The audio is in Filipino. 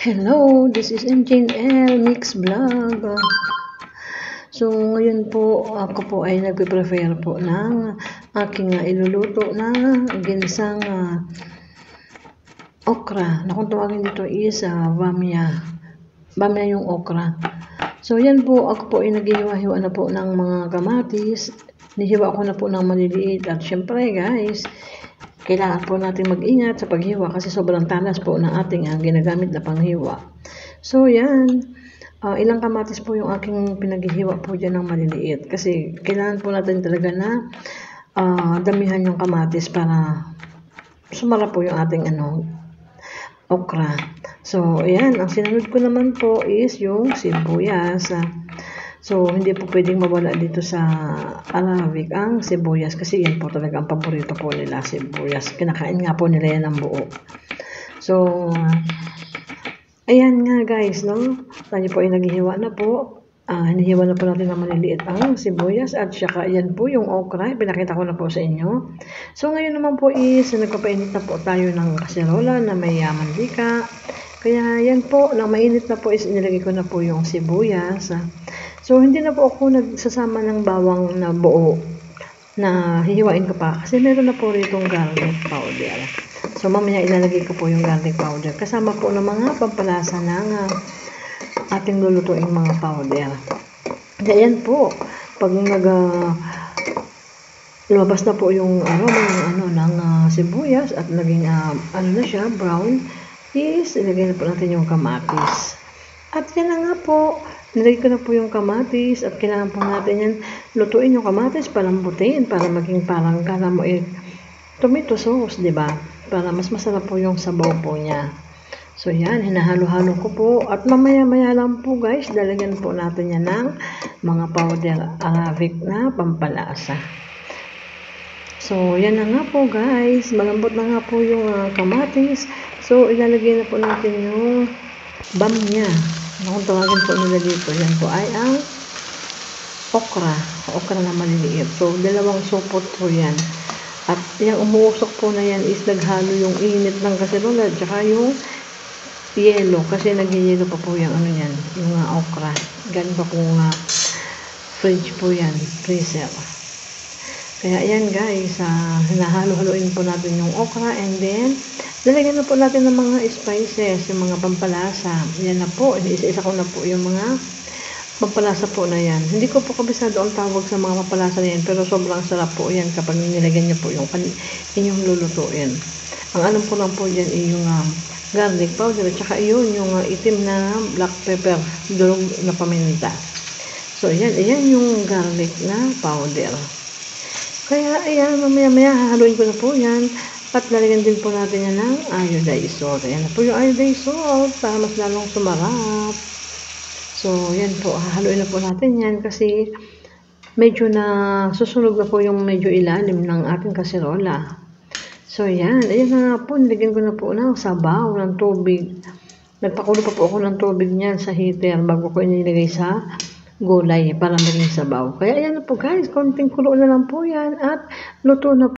Hello, this is MJNL Mix Vlog. So, ngayon po, ako po ay nagpe-prepare po ng aking iluluto na ginsang okra. Na kung tawagin dito is bamya. Bamya yung okra. So, yan po, ako po ay naghihiwa-hiwa na po ng mga kamatis. Nihiwa ko na po ng maliliit. At syempre guys, kailangan po natin mag-ingat sa paghiwa kasi sobrang talas po ng ating ginagamit na panghiwa. So yan, ilang kamatis po yung aking pinaghihiwa po dyan ng maliliit. Kasi kailangan po natin talaga na damihan yung kamatis para sumara po yung ating okra. So ayan, ang sinunod ko naman po is yung sibuyas. So, hindi po pwedeng mawala dito sa Arabic ang sibuyas kasi yan po talaga ang paborito po nila, sibuyas. Kinakain nga po nila yan ng buo. So, ayan nga guys, no? Tayo po ay naghihiwa na po. Hinihiwa na po natin ng maliliit ang sibuyas at saka yan po yung okra. Pinakita ko na po sa inyo. So, ngayon naman po is nagpapainit na po tayo ng kaserola na may mantika. Kaya yan po, nang mainit na po is inilagay ko na po yung sibuyas. So, hindi na po ako nagsasama ng bawang na buo na hihiwain ko pa kasi meron na po ritong garlic powder. So, mamaya ilalagay ko po yung garlic powder. Kasama po ng mga pampalasa ng ating lulutuing mga powder. Kaya yan po, pag lumabas na po yung aroma ng sibuyas at naging na siya, brown, is ilagay na po natin yung kamatis. At yan na nga po, nilagay ko na po yung kamatis at kailangan po natin yan lutuin yung kamatis, palambutin para maging parang kala mo tomato sauce, di ba? Para mas masarap po yung sabaw po niya. So yan, hinahalo-halo ko po at mamaya-maya lang po guys, lalagyan po natin yan ng mga powder Arabic na pampalasa. So yan na nga po guys, malambot na nga po yung kamatis. So ilalagay na po natin yung bamya. Kung tawagin po nila dito, yan po ay ang okra na maliliit. So, dalawang supot po yan. At yung umuusok po na yan is naghalo yung init ng kaserola at saka yung yelo. Kasi nag-yelo pa po yung yan, yung okra. Galing pa kung fridge po yan, freezer. Kaya yan guys, hinahalo-haloin po natin yung okra and then lalagyan na po natin ng mga spices, yung mga pampalasa. Yan na po, isa-isa ko na po yung mga pampalasa po na yan. Hindi ko po kabisado ang tawag sa mga pampalasa na yan, pero sobrang sarap po yan kapag nilagyan niyo po yung inyong lulutuin. Ang alam ko lang po yan ay yung garlic powder, at saka yun, yung itim na black pepper, durog na paminta. So, ayan yung garlic na powder. Kaya, ayan, mamaya-maya, hahaluin ko na po yan. At lalagyan din po natin yan ng iodized salt. Ayan na po yung iodized salt para mas lalong sumarap. So, yan po. Hahaluin na po natin yan kasi medyo na susunog na po yung medyo ilalim ng ating kaserola. So, yan. Ayan na nga po. Nilagyan ko na po ng sabaw ng tubig. Nagpakulo pa po ako ng tubig niyan sa heater bago ko inilagay sa gulay para maging sabaw. Kaya ayan na po guys. Konting kulo na lang po yan at luto na po.